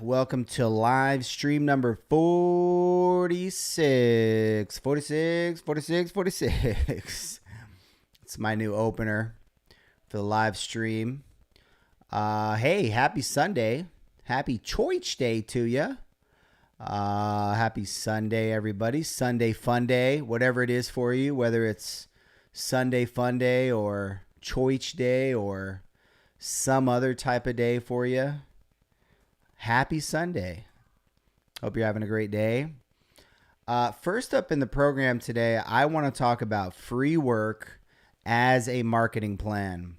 Welcome to live stream number 46. 46. It's my new opener for the live stream. Hey, happy Sunday. Happy Choich Day to you. Happy Sunday, everybody. Sunday fun day, whatever it is for you, whether it's Sunday fun day or Choich Day or some other type of day for you. Happy Sunday. Hope you're having a great day. First up in the program today, I want to talk about free work as a marketing plan.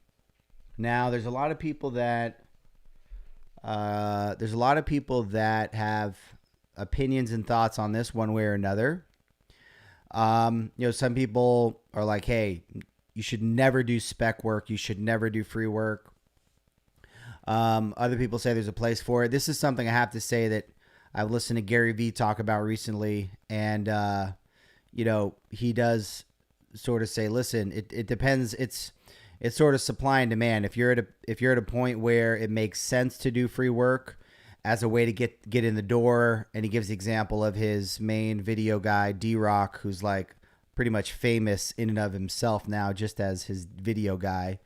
Now, there's a lot of people that have opinions and thoughts on this one way or another. Some people are like, hey, you should never do spec work. You should never do free work. Other people say there's a place for it. This is something I have to say that I've listened to Gary Vee talk about recently. And, he does sort of say, listen, it depends. It's sort of supply and demand. If you're at a point where it makes sense to do free work as a way to get in the door, and he gives the example of his main video guy, D-Rock, who's like pretty much famous in and of himself now, just as his video guy,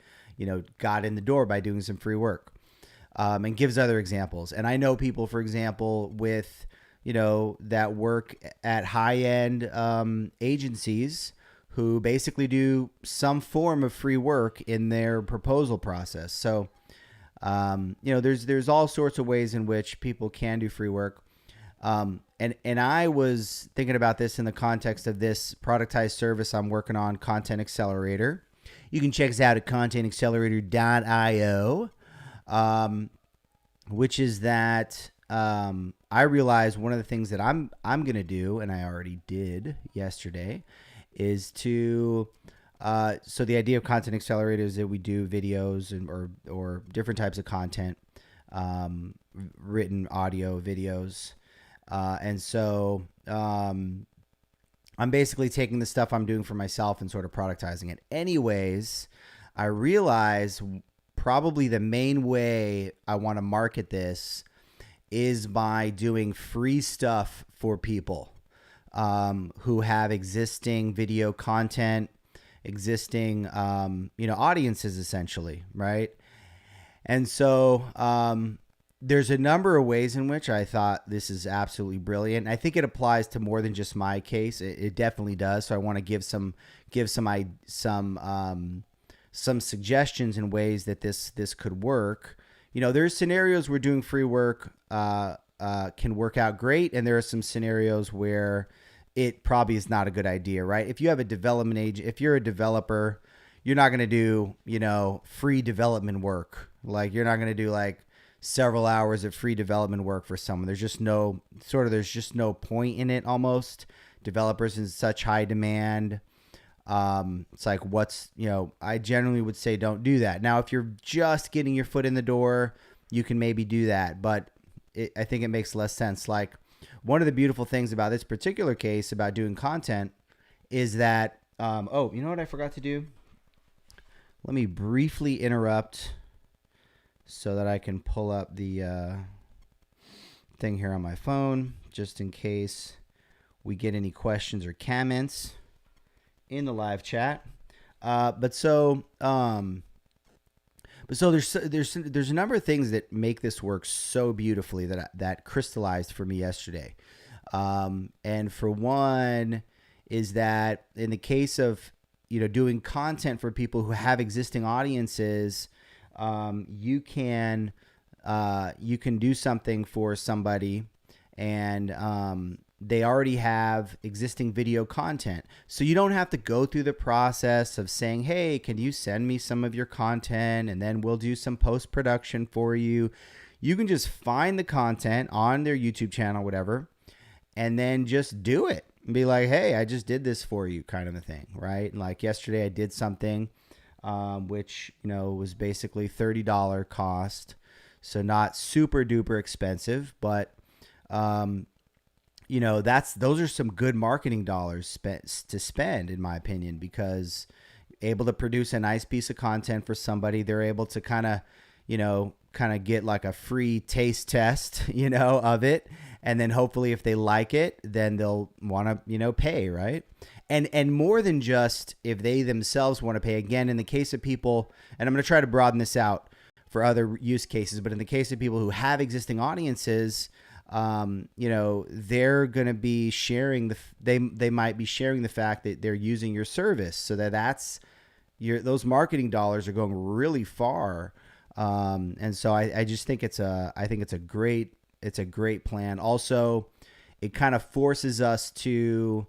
got in the door by doing some free work. And gives other examples. And I know people, for example, with, that work at high-end agencies who basically do some form of free work in their proposal process. So, there's all sorts of ways in which people can do free work. And I was thinking about this in the context of this productized service I'm working on, Content Accelerator. You can check us out at contentaccelerator.io. Which is that I realized one of the things that I'm going to do, and I already did yesterday, is to so the idea of Content Accelerator is that we do videos or different types of content, written audio videos, and so I'm basically taking the stuff I'm doing for myself and sort of productizing it. Anyways, I realize probably the main way I want to market this is by doing free stuff for people who have existing video content, existing, audiences essentially, right? And so there's a number of ways in which I thought this is absolutely brilliant. I think it applies to more than just my case. It definitely does. So I want to give some suggestions and ways that this could work. There's scenarios where doing free work can work out great, and there are some scenarios where it probably is not a good idea, right? If you have a development agent, if you're a developer, you're not going to do, free development work. Like you're not going to do like several hours of free development work for someone. There's just no point in it almost. Developers in such high demand. It's like I generally would say don't do that. Now, if you're just getting your foot in the door, you can maybe do that, but I think it makes less sense. Like one of the beautiful things about this particular case about doing content is that, you know what I forgot to do? Let me briefly interrupt so that I can pull up the thing here on my phone, just in case we get any questions or comments in the live chat. But so there's a number of things that make this work so beautifully that crystallized for me yesterday. And for one is that in the case of, doing content for people who have existing audiences, you can do something for somebody and, they already have existing video content. So you don't have to go through the process of saying, hey, can you send me some of your content? And then we'll do some post-production for you. You can just find the content on their YouTube channel, whatever, and then just do it and be like, hey, I just did this for you kind of a thing, right? And like yesterday I did something which, was basically $30 cost. So not super duper expensive, but those are some good marketing dollars to spend, in my opinion, because able to produce a nice piece of content for somebody, they're able to kind of, kind of get like a free taste test, of it. And then hopefully if they like it, then they'll want to, pay, right? And more than just if they themselves want to pay. Again, in the case of people, and I'm going to try to broaden this out for other use cases, but in the case of people who have existing audiences, they're going to be sharing they might be sharing the fact that they're using your service, so that's those marketing dollars are going really far. And so I just think it's a great plan. Also, it kind of forces us to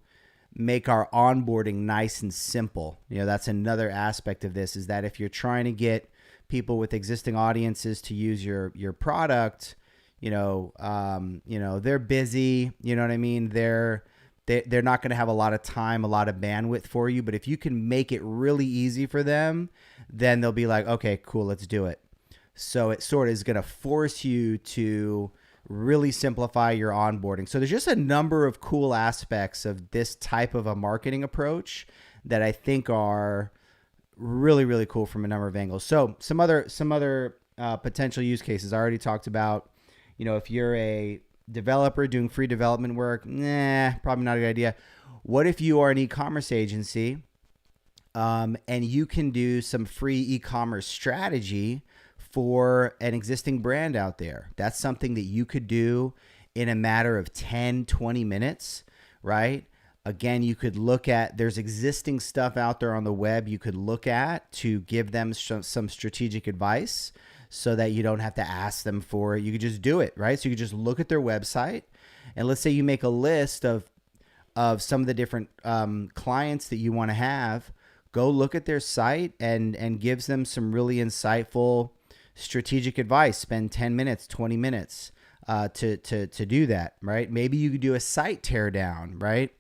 make our onboarding nice and simple. That's another aspect of this, is that if you're trying to get people with existing audiences to use your product, they're busy, you know what I mean? They're not going to have a lot of time, a lot of bandwidth for you. But if you can make it really easy for them, then they'll be like, okay, cool, let's do it. So it sort of is going to force you to really simplify your onboarding. So there's just a number of cool aspects of this type of a marketing approach that I think are really, really cool from a number of angles. So some other potential use cases I already talked about. If you're a developer doing free development work, probably not a good idea. What if you are an e-commerce agency, and you can do some free e-commerce strategy for an existing brand out there? That's something that you could do in a matter of 10, 20 minutes, right? Again, you could look at, there's existing stuff out there on the web you could look at to give them some strategic advice, so that you don't have to ask them for it. You could just do it, right? So you could just look at their website, and let's say you make a list of some of the different clients that you want to have. Go look at their site and gives them some really insightful strategic advice. Spend 10 minutes, 20 minutes to do that, right? Maybe you could do a site teardown, right?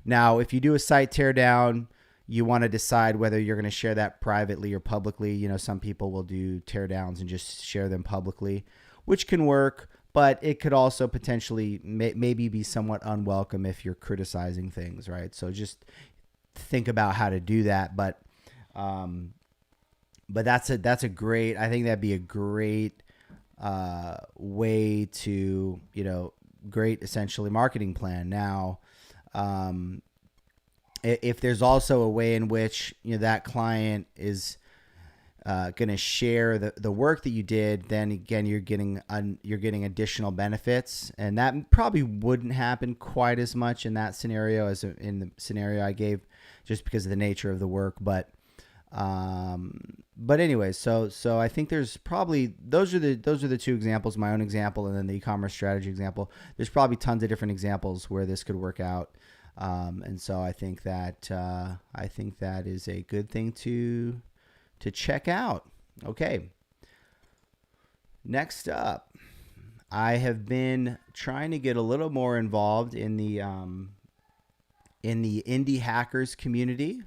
Now, if you do a site teardown, you want to decide whether you're going to share that privately or publicly. Some people will do teardowns and just share them publicly, which can work, but it could also potentially maybe be somewhat unwelcome if you're criticizing things, right? So just think about how to do that. But that's a great, I think that'd be a great way to, great essentially marketing plan. Now, if there's also a way in which that client is going to share the work that you did, then again you're getting additional benefits, and that probably wouldn't happen quite as much in that scenario as in the scenario I gave, just because of the nature of the work. But anyway, so I think there's probably those are the two examples, my own example and then the e-commerce strategy example. There's probably tons of different examples where this could work out. And so I think that is a good thing to check out. Okay. Next up, I have been trying to get a little more involved in the indie hackers community.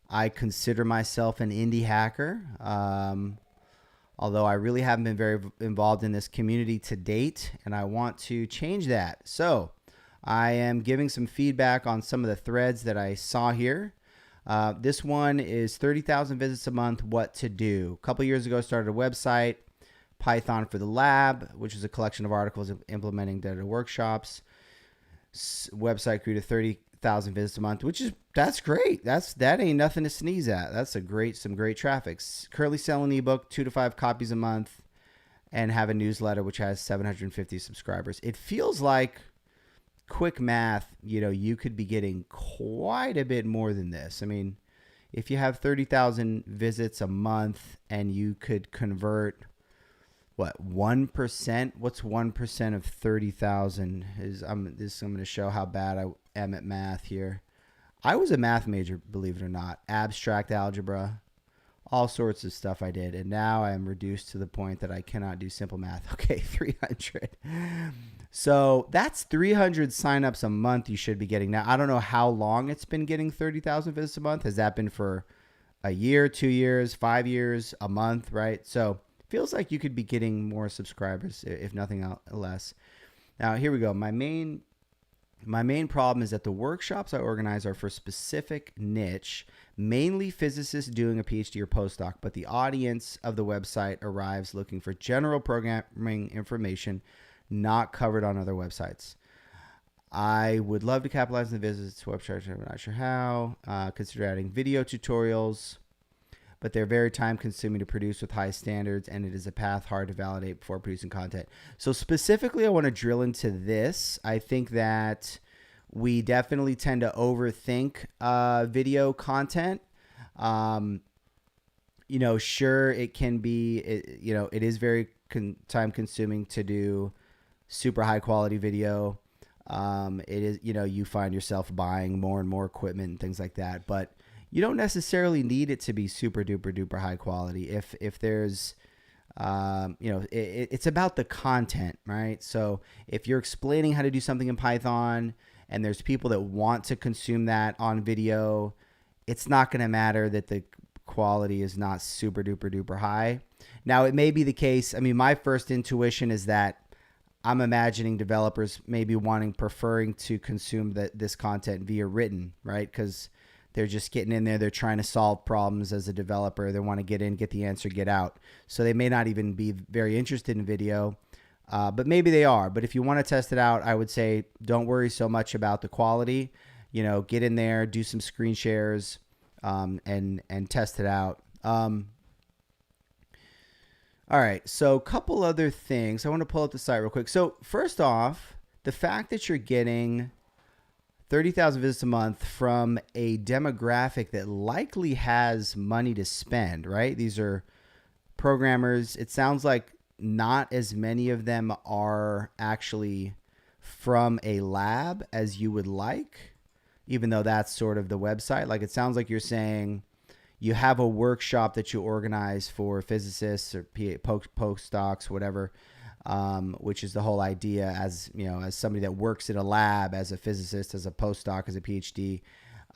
I consider myself an indie hacker, although I really haven't been very involved in this community to date, and I want to change that. So I am giving some feedback on some of the threads that I saw here. This one is 30,000 visits a month, what to do. A couple years ago, I started a website, Python for the Lab, which is a collection of articles implementing data workshops. Website grew to 30,000 visits a month, that's great. That ain't nothing to sneeze at. That's some great traffic. Currently selling an ebook, 2 to 5 copies a month, and have a newsletter which has 750 subscribers. It feels like, quick math, you could be getting quite a bit more than this. I mean, if you have 30,000 visits a month and you could convert, 1%? What's 1% of 30,000? I'm going to show how bad I am at math here. I was a math major, believe it or not. Abstract algebra, all sorts of stuff I did. And now I am reduced to the point that I cannot do simple math. Okay, 300. So that's 300 signups a month you should be getting. Now, I don't know how long it's been getting 30,000 visits a month. Has that been for a year, 2 years, 5 years, a month, right? So it feels like you could be getting more subscribers, if nothing less. Now, here we go. My main My main problem is that the workshops I organize are for specific niche, mainly physicists doing a PhD or postdoc, but the audience of the website arrives looking for general programming information not covered on other websites. I would love to capitalize on the visits to websites. I'm not sure how. Consider adding video tutorials, but they're very time consuming to produce with high standards, and it is a path hard to validate before producing content. So specifically, I want to drill into this. I think that we definitely tend to overthink video content. Sure, it can be, it is very time consuming to do super high quality video. It is, you find yourself buying more and more equipment and things like that, but you don't necessarily need it to be super duper duper high quality. If there's, it's about the content, right? So if you're explaining how to do something in Python and there's people that want to consume that on video, it's not going to matter that the quality is not super duper duper high. Now, it may be the case. I mean, my first intuition is that I'm imagining developers maybe preferring to consume this content via written, right? Because they're just getting in there. They're trying to solve problems as a developer. They want to get in, get the answer, get out. So they may not even be very interested in video, but maybe they are. But if you want to test it out, I would say don't worry so much about the quality. Get in there, do some screen shares, and test it out. All right, so a couple other things. I want to pull up the site real quick. So first off, the fact that you're getting 30,000 visits a month from a demographic that likely has money to spend, right? These are programmers. It sounds like not as many of them are actually from a lab as you would like, even though that's sort of the website. Like, it sounds like you're saying you have a workshop that you organize for physicists or postdocs, whatever, which is the whole idea. As as somebody that works in a lab, as a physicist, as a postdoc, as a PhD,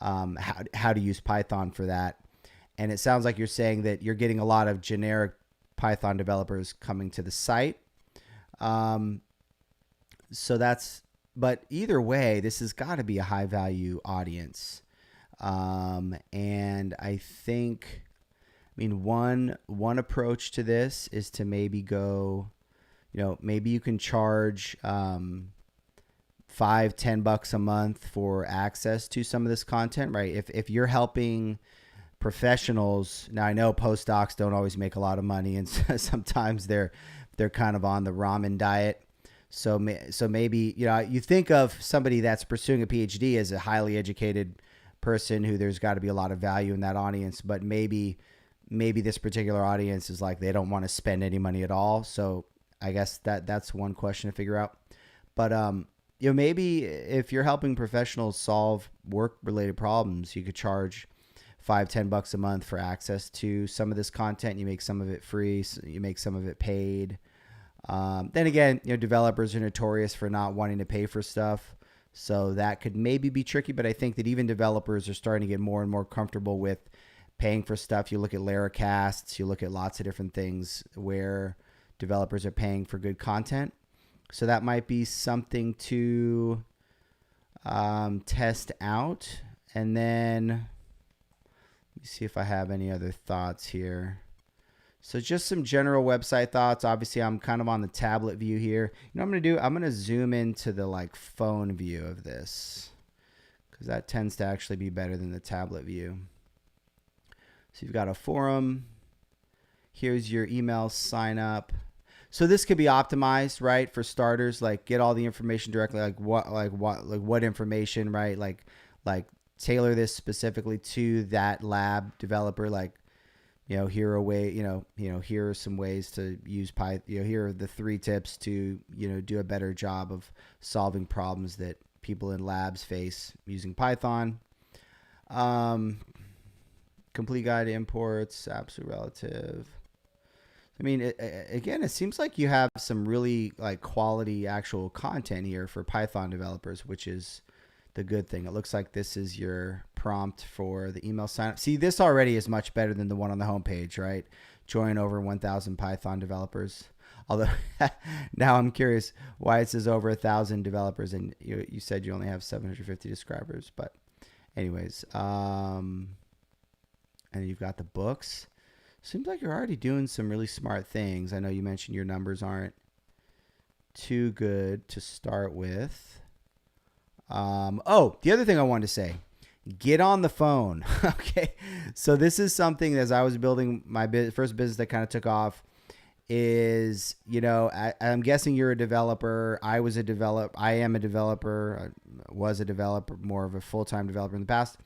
how to use Python for that. And it sounds like you're saying that you're getting a lot of generic Python developers coming to the site. But either way, this has got to be a high value audience. And I think, one approach to this is to maybe go, maybe you can charge $5-10 a month for access to some of this content, right? If you're helping professionals, now I know postdocs don't always make a lot of money, and sometimes they're kind of on the ramen diet. So maybe, you think of somebody that's pursuing a PhD as a highly educated person who there's got to be a lot of value in that audience, but maybe this particular audience is like, they don't want to spend any money at all. So I guess that's one question to figure out. But maybe if you're helping professionals solve work related problems, you could charge $5-10 a month for access to some of this content. You make some of it free, you make some of it paid. Then again, developers are notorious for not wanting to pay for stuff. So that could maybe be tricky, but I think that even developers are starting to get more and more comfortable with paying for stuff. You look at Laracasts, you look at lots of different things where developers are paying for good content. So that might be something to test out. And then let me see if I have any other thoughts here. So just some general website thoughts. Obviously, I'm kind of on the tablet view here. I'm going to zoom into the phone view of this, because that tends to actually be better than the tablet view. So you've got a forum. Here's your email sign up. So this could be optimized, right? For starters, get all the information directly, what information, right? Like tailor this specifically to that lab developer, here are a way, here are some ways to use Python. Here are the 3 tips to, do a better job of solving problems that people in labs face using Python. Complete guide to imports, absolute relative. Again, it seems like you have some really quality actual content here for Python developers, which is the good thing. It looks like this is your prompt for the email sign up. See, this already is much better than the one on the homepage, right? Join over 1,000 Python developers. Although now I'm curious why it says over 1,000 developers, and you said you only have 750 subscribers. But anyways, and you've got the books. Seems like you're already doing some really smart things. I know you mentioned your numbers aren't too good to start with. The other thing I wanted to say, get on the phone. Okay. So this is something as I was building my first business that kind of took off is, I'm guessing you're a developer. I am a developer. I was a developer, more of a full-time developer in the past.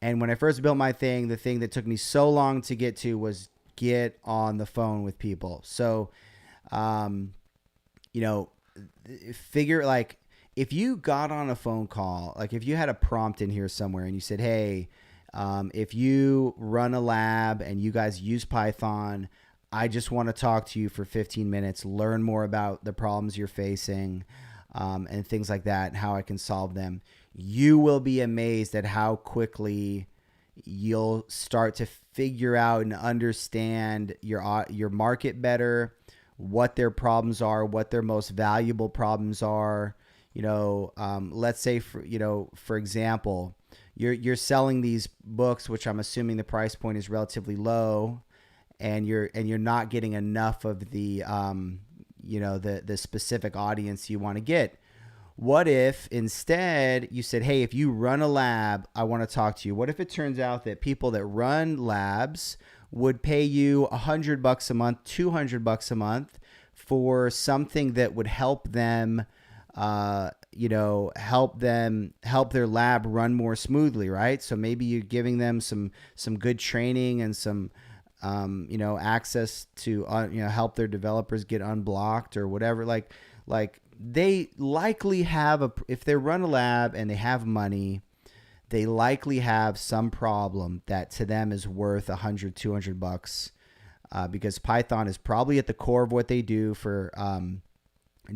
And when I first built my thing, the thing that took me so long to get to was get on the phone with people. So, figure like if you got on a phone call, like if you had a prompt in here somewhere and you said, hey, if you run a lab and you guys use Python, I just want to talk to you for 15 minutes, learn more about the problems you're facing, and things like that, and how I can solve them. You will be amazed at how quickly you'll start to figure out and understand your market better, what their problems are, what their most valuable problems are. Let's say for example, you're selling these books, which I'm assuming the price point is relatively low, and you're not getting enough of the the specific audience you want to get. What if instead you said, hey, if you run a lab, I want to talk to you. What if it turns out that people that run labs would pay you $100 a month, $200 a month for something that would help them, help their lab run more smoothly, right? So maybe you're giving them some good training and some, access to, help their developers get unblocked or whatever. Like they likely have if they run a lab and they have money, they likely have some problem that to them is worth $100, $200, because Python is probably at the core of what they do for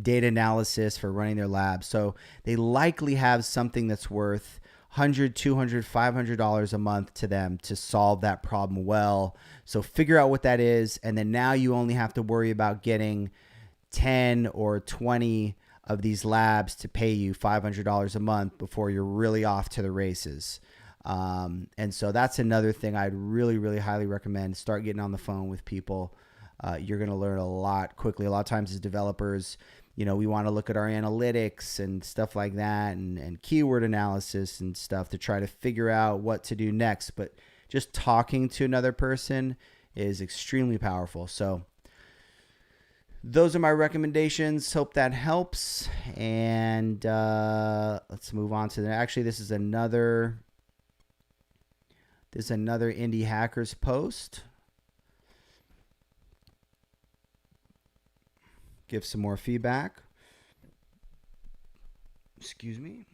data analysis, for running their lab. So they likely have something that's worth $100, $200, $500 a month to them to solve that problem well. So figure out what that is, and then now you only have to worry about getting 10 or 20 of these labs to pay you $500 a month before you're really off to the races. And so that's another thing I'd really, really highly recommend. Start getting on the phone with people. You're going to learn a lot quickly. A lot of times as developers, we want to look at our analytics and stuff like that, and keyword analysis and stuff to try to figure out what to do next. But just talking to another person is extremely powerful. So those are my recommendations. Hope that helps. And let's move on to the. Actually, this is another Indie Hackers post. Give some more feedback. Excuse me.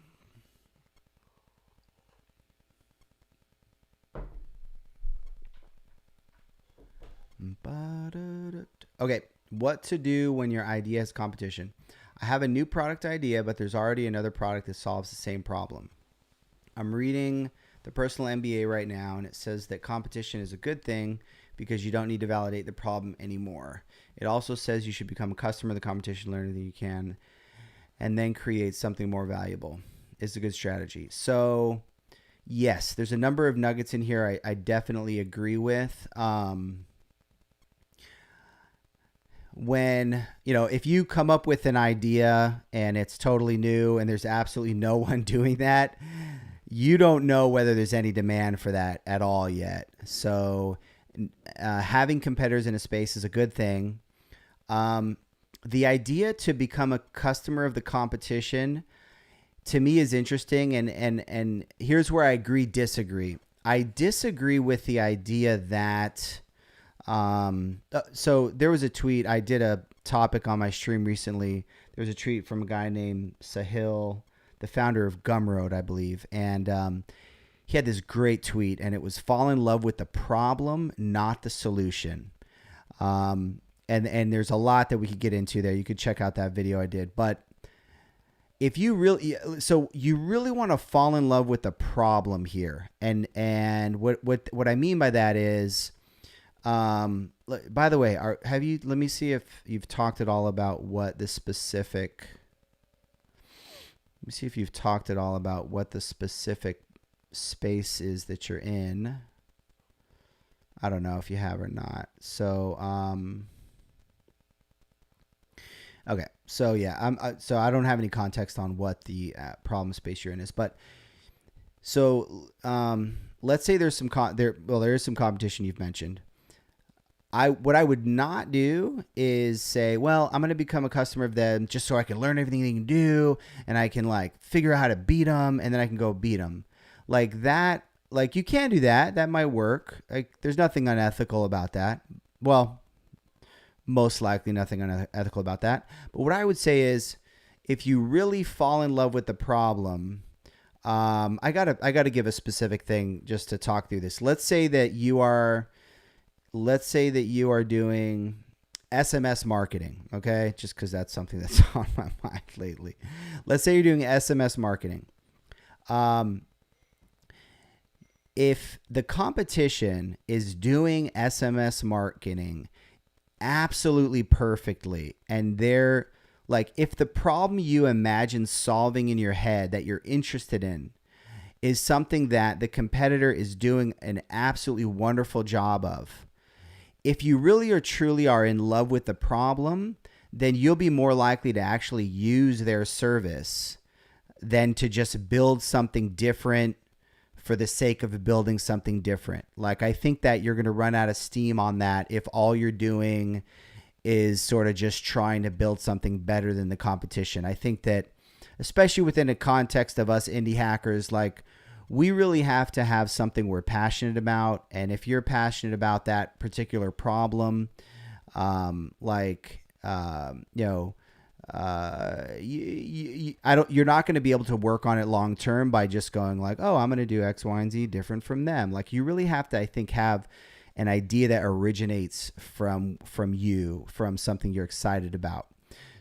Okay. What to do when your idea has competition. I have a new product idea, but there's already another product that solves the same problem. I'm reading the Personal MBA right now, and it says that competition is a good thing because you don't need to validate the problem anymore. It also says you should become a customer of the competition, learn everything you can, and then create something more valuable. It's a good strategy. So, yes, there's a number of nuggets in here I definitely agree with. When, if you come up with an idea and it's totally new and there's absolutely no one doing that, you don't know whether there's any demand for that at all yet. So having competitors in a space is a good thing. The idea to become a customer of the competition to me is interesting. And here's where I disagree. I disagree with the idea that, so there was a tweet. I did a topic on my stream recently. There was a tweet from a guy named Sahil, the founder of Gumroad, I believe. And, he had this great tweet, and it was fall in love with the problem, not the solution. And there's a lot that we could get into there. You could check out that video I did. But if you really want to fall in love with the problem here. And what I mean by that is, by the way, have you? Let me see if you've talked at all about what the specific. Let me see if you've talked at all about what the specific space is that you're in. I don't know if you have or not. So, okay. So yeah, so I don't have any context on what the problem space you're in is, but so let's say there's some there is some competition you've mentioned. What I would not do is say, well, I'm going to become a customer of them just so I can learn everything they can do and I can like figure out how to beat them and then I can go beat them. Like that, like you can do that. That might work. Like there's nothing unethical about that. Well, most likely nothing unethical about that. But what I would say is if you really fall in love with the problem, I gotta give a specific thing just to talk through this. Let's say that you are doing SMS marketing, okay? Just because that's something that's on my mind lately. Let's say you're doing SMS marketing. If the competition is doing SMS marketing absolutely perfectly, and they're like, if the problem you imagine solving in your head that you're interested in is something that the competitor is doing an absolutely wonderful job of, if you really or truly are in love with the problem, then you'll be more likely to actually use their service than to just build something different for the sake of building something different. Like, I think that you're going to run out of steam on that if all you're doing is sort of just trying to build something better than the competition. I think that, especially within the context of us indie hackers, like, we really have to have something we're passionate about. And if you're passionate about that particular problem, you're not going to be able to work on it long term by just going like, oh, I'm going to do X, Y, and Z different from them. Like, you really have to, I think, have an idea that originates from you, from something you're excited about.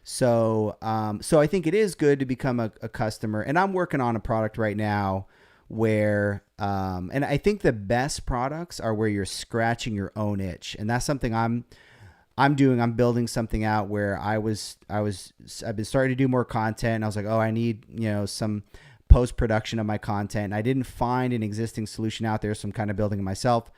So I think it is good to become a customer. And I'm working on a product right now where, and I think the best products are where you're scratching your own itch. And that's something I'm building something out where I've been starting to do more content. And I was like, oh, I need, some post-production of my content. And I didn't find an existing solution out there. So I'm kind of building it myself.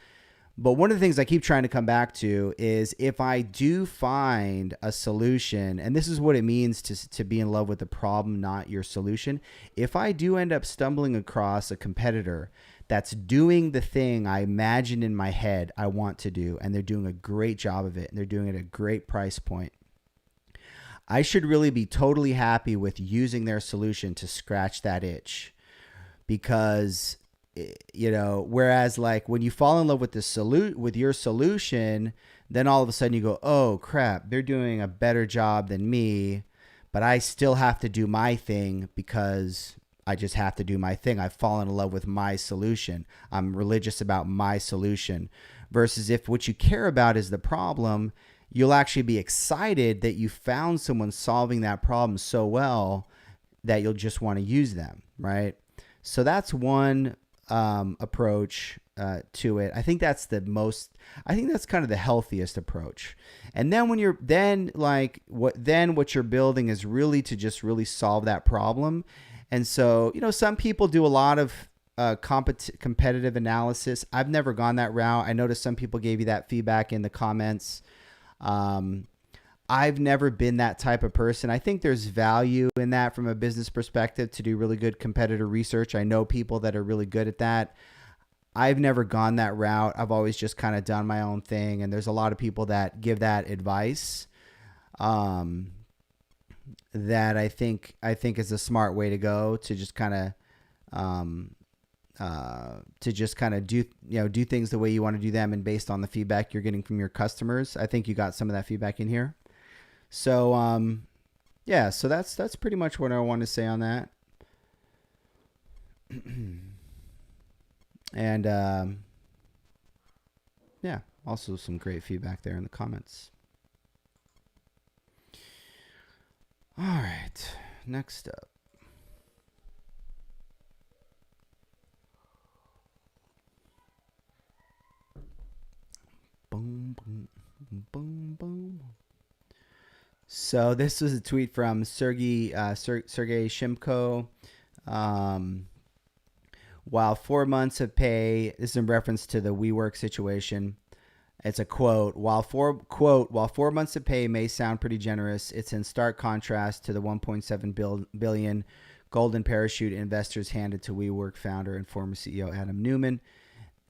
But one of the things I keep trying to come back to is if I do find a solution, and this is what it means to be in love with the problem, not your solution. If I do end up stumbling across a competitor that's doing the thing I imagine in my head I want to do, and they're doing a great job of it, and they're doing it at a great price point, I should really be totally happy with using their solution to scratch that itch. Because whereas like when you fall in love with with your solution, then all of a sudden you go, oh crap, they're doing a better job than me, but I still have to do my thing because I just have to do my thing. I've fallen in love with my solution. I'm religious about my solution. Versus if what you care about is the problem, you'll actually be excited that you found someone solving that problem so well that you'll just want to use them, right? So that's one approach to it. I think that's kind of the healthiest approach. And then what you're building is really to just really solve that problem. And so, some people do a lot of competitive analysis. I've never gone that route. I noticed some people gave you that feedback in the comments. I've never been that type of person. I think there's value in that from a business perspective to do really good competitor research. I know people that are really good at that. I've never gone that route. I've always just kind of done my own thing. And there's a lot of people that give that advice that I think is a smart way to go, to just kind of do things the way you want to do them and based on the feedback you're getting from your customers. I think you got some of that feedback in here. So, so that's pretty much what I want to say on that. And, also some great feedback there in the comments. All right, next up. Boom, boom, Boom, boom. So this was a tweet from Sergey Shimko. Um, while 4 months of pay, this is in reference to the WeWork situation. It's a quote. While 4 months of pay may sound pretty generous, it's in stark contrast to the 1.7 billion golden parachute investors handed to WeWork founder and former CEO Adam Neumann.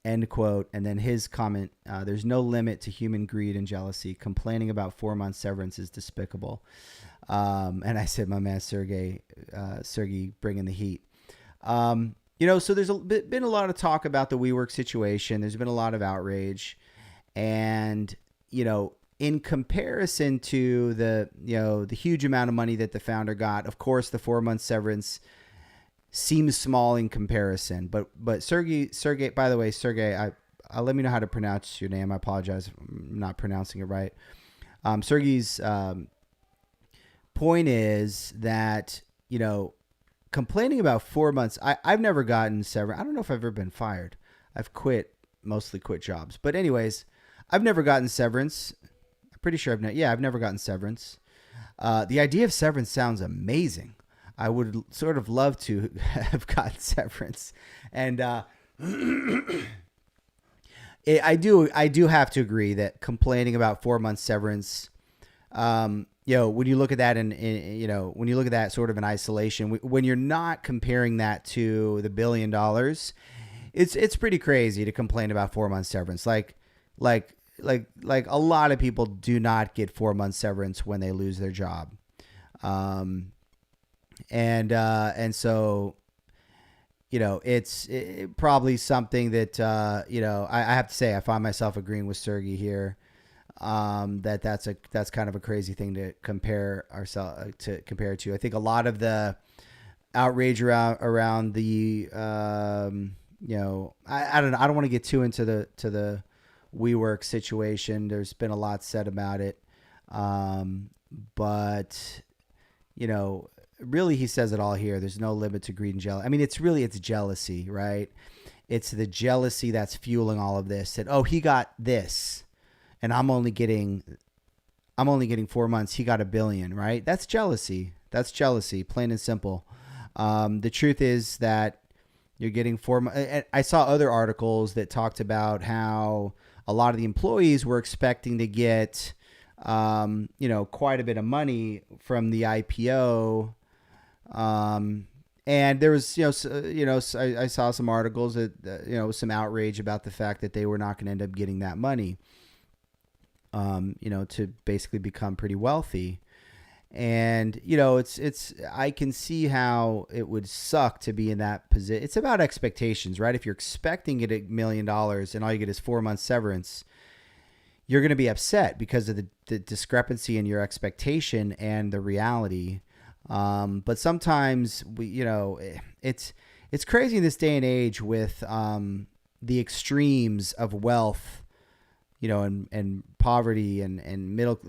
End quote. And then his comment, there's no limit to human greed and jealousy. Complaining about 4 months severance is despicable. And I said, my man, Sergey bringing the heat. So there's been a lot of talk about the WeWork situation. There's been a lot of outrage. And, in comparison to the huge amount of money that the founder got, of course, the 4 month severance seems small in comparison. But Sergey, by the way, Sergey, I'll let me know how to pronounce your name. I apologize if I'm not pronouncing it right. Sergey's point is that, complaining about 4 months, I've never gotten severance. I don't know if I've ever been fired. I've mostly quit jobs. But anyways, I've never gotten severance. I'm pretty sure I've never gotten severance. The idea of severance sounds amazing. I would sort of love to have gotten severance. And I do have to agree that complaining about 4 months severance, when you look at that when you look at that sort of in isolation, when you're not comparing that to the $1 billion, it's pretty crazy to complain about 4 months severance. Like a lot of people do not get 4 months severance when they lose their job. And so, it's probably something that, I have to say, I find myself agreeing with Sergey here. That's kind of a crazy thing to compare to. I think a lot of the outrage around the, I don't know. I don't want to get too into the WeWork situation. There's been a lot said about it. But really he says it all here. There's no limit to greed and jealousy. I mean, it's jealousy, right? It's the jealousy that's fueling all of this. That, oh, he got this and I'm only getting 4 months. He got $1 billion, right? That's jealousy. That's jealousy, plain and simple. The truth is that you're getting 4 months. I saw other articles that talked about how a lot of the employees were expecting to get, quite a bit of money from the IPO. And there was, I saw some articles that, some outrage about the fact that they were not going to end up getting that money, to basically become pretty wealthy. And, I can see how it would suck to be in that position. It's about expectations, right? If you're expecting to get $1 million and all you get is 4 months severance, you're going to be upset because of the discrepancy in your expectation and the reality. But sometimes it's crazy in this day and age with, the extremes of wealth, and poverty and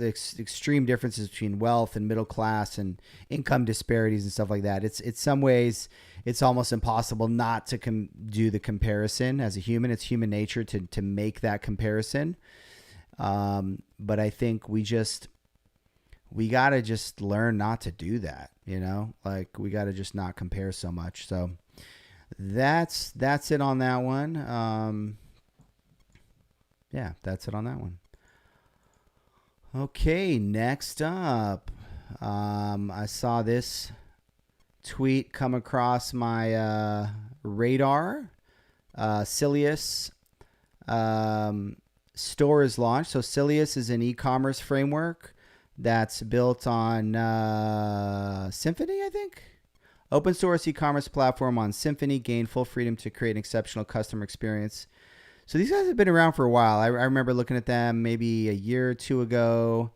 extreme differences between wealth and middle class and income disparities and stuff like that. It's some ways it's almost impossible not to do the comparison as a human. It's human nature to make that comparison. But I think we got to just learn not to do that, we got to just not compare so much. So that's it on that one. Yeah, that's it on that one. Okay, next up, I saw this tweet come across my radar. Silius store is launched. So Silius is an e-commerce framework that's built on Symphony, I think. Open source e-commerce platform on Symphony. Gain full freedom to create an exceptional customer experience. So these guys have been around for a while. I remember looking at them maybe a year or two ago.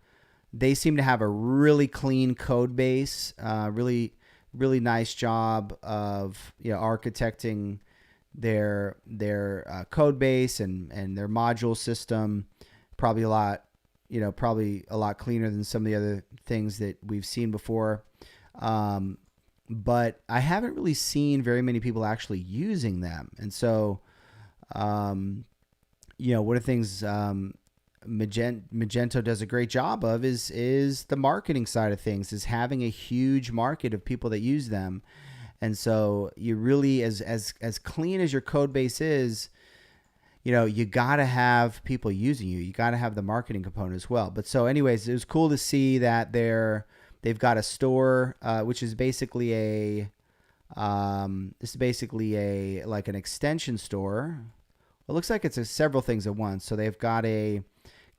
They seem to have a really clean code base, really nice job of architecting their code base and their module system. Probably a lot cleaner than some of the other things that we've seen before. But I haven't really seen very many people actually using them. And so, one of the things Magento does a great job of is the marketing side of things, is having a huge market of people that use them. And so you really, as clean as your code base is, you got to have people using you. You got to have the marketing component as well. But so anyways, it was cool to see that they've got a store, which is basically like an extension store. It looks like it's several things at once. So they've got a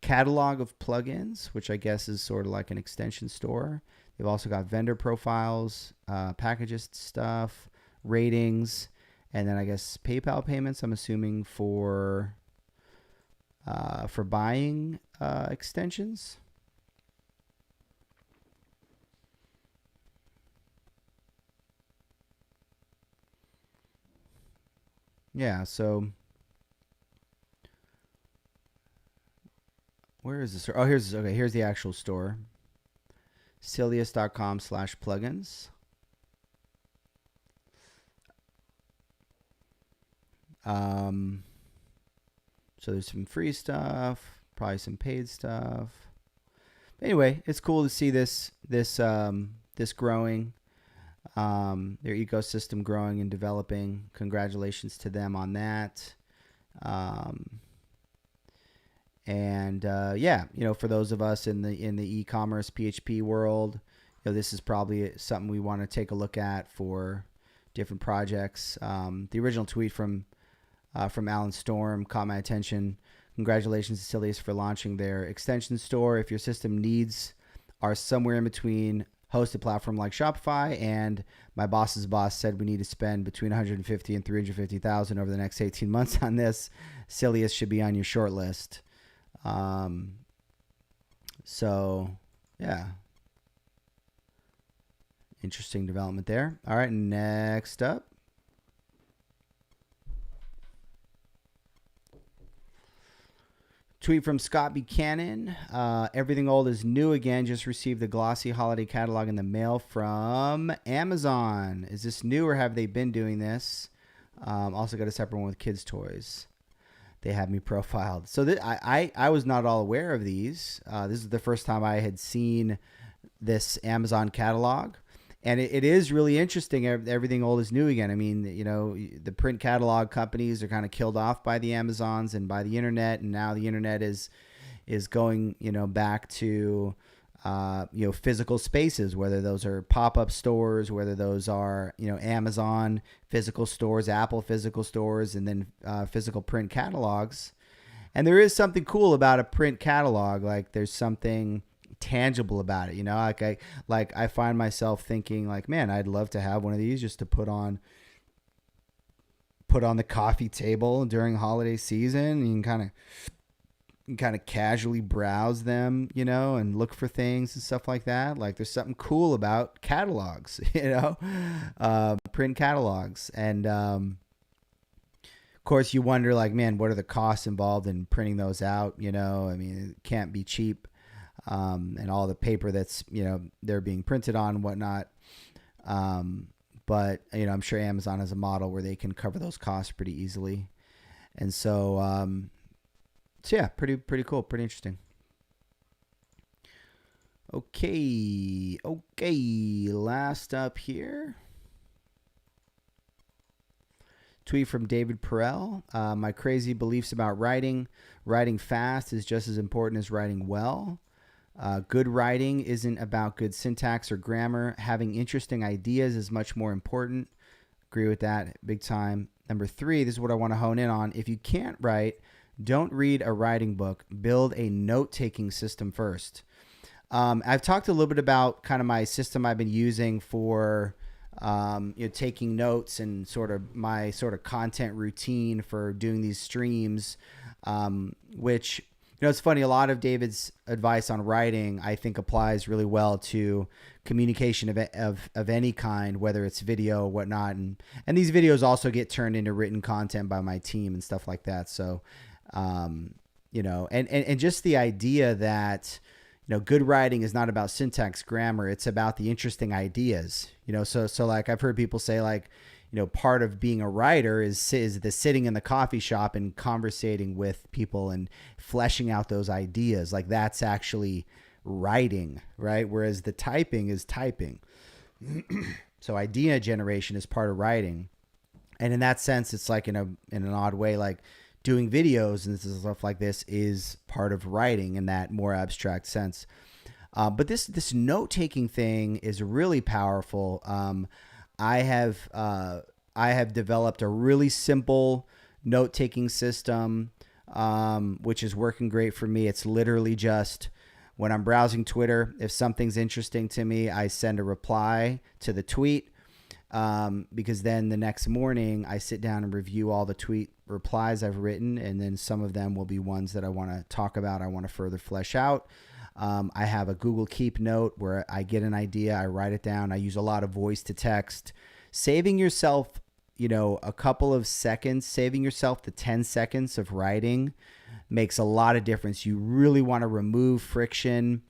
catalog of plugins, which I guess is sort of like an extension store. They've also got vendor profiles, packages stuff, ratings, and then I guess PayPal payments, I'm assuming for buying extensions. Yeah, so where is this? Oh, here's the actual store. Silius.com/plugins. So there's some free stuff, probably some paid stuff. Anyway, it's cool to see this growing, their ecosystem growing and developing. Congratulations to them on that. For those of us in the e-commerce PHP world, this is probably something we want to take a look at for different projects. The original tweet from Alan Storm caught my attention. Congratulations to Silius for launching their extension store. If your system needs are somewhere in between hosted platform like Shopify and my boss's boss said we need to spend between 150 and 350,000 over the next 18 months on this, Silius should be on your short list. Interesting development there. All right, next up. Tweet from Scott Buchanan. Everything old is new again. Just received the glossy holiday catalog in the mail from Amazon. Is this new or have they been doing this? Also got a separate one with kids' toys. They have me profiled. So I was not all aware of these. This is the first time I had seen this Amazon catalog. And it is really interesting. Everything old is new again. I mean, the print catalog companies are kind of killed off by the Amazons and by the internet. And now the internet is going, back to, physical spaces, whether those are pop-up stores, whether those are, Amazon physical stores, Apple physical stores, and then physical print catalogs. And there is something cool about a print catalog. Like there's something tangible about it, I find myself thinking like, man, I'd love to have one of these just to put on the coffee table during holiday season. You can kind of casually browse them, and look for things and stuff like that. Like there's something cool about catalogs, print catalogs. And of course you wonder like, man, what are the costs involved in printing those out? I mean, it can't be cheap. And all the paper that's, they're being printed on and whatnot. But, I'm sure Amazon has a model where they can cover those costs pretty easily. And so yeah, pretty cool, pretty interesting. Okay. Last up here. Tweet from David Perel. My crazy beliefs about writing. Writing fast is just as important as writing well. Good writing isn't about good syntax or grammar. Having interesting ideas is much more important. Agree with that big time. Number 3, this is what I want to hone in on. If you can't write, don't read a writing book. Build a note-taking system first. I've talked a little bit about kind of my system I've been using for taking notes and sort of my sort of content routine for doing these streams, which... it's funny, a lot of David's advice on writing, I think, applies really well to communication of any kind, whether it's video or whatnot. And these videos also get turned into written content by my team and stuff like that. So, and just the idea that, good writing is not about syntax, grammar. It's about the interesting ideas, so like I've heard people say like, part of being a writer is the sitting in the coffee shop and conversating with people and fleshing out those ideas. Like that's actually writing, right? Whereas the typing is typing. So idea generation is part of writing. And in that sense, it's like in an odd way, like doing videos and stuff like this is part of writing in that more abstract sense. But this note-taking thing is really powerful. I have developed a really simple note-taking system, which is working great for me. It's literally just when I'm browsing Twitter, if something's interesting to me, I send a reply to the tweet, because then the next morning I sit down and review all the tweet replies I've written, and then some of them will be ones that I want to talk about, I want to further flesh out. I have a Google Keep note where I get an idea, I write it down. I use a lot of voice to text. Saving yourself, a couple of seconds, saving yourself the 10 seconds of writing makes a lot of difference. You really want to remove friction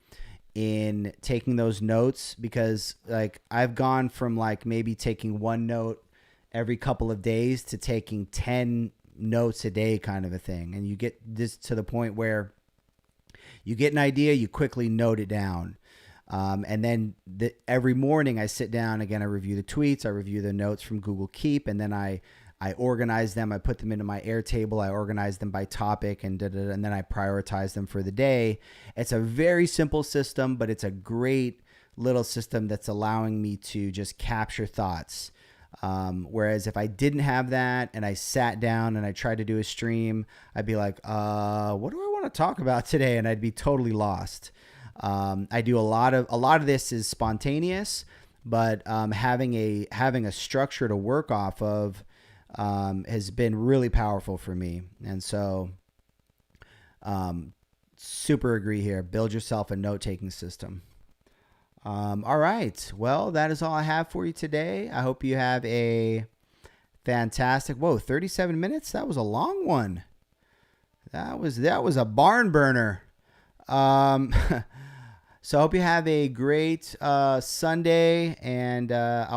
in taking those notes, because like I've gone from like maybe taking one note every couple of days to taking 10 notes a day kind of a thing. And you get this to the point where you get an idea, you quickly note it down. And then every morning I sit down again, I review the tweets, I review the notes from Google Keep, and then I organize them. I put them into my Airtable. I organize them by topic, and then I prioritize them for the day. It's a very simple system, but it's a great little system that's allowing me to just capture thoughts. Whereas if I didn't have that and I sat down and I tried to do a stream, I'd be like, what do I want to talk about today? And I'd be totally lost. I do a lot of this is spontaneous, but having a structure to work off of has been really powerful for me. And so super agree here. Build yourself a note-taking system. All right. Well, that is all I have for you today. I hope you have a fantastic, 37 minutes. That was a long one. That was a barn burner. So I hope you have a great Sunday, and I'll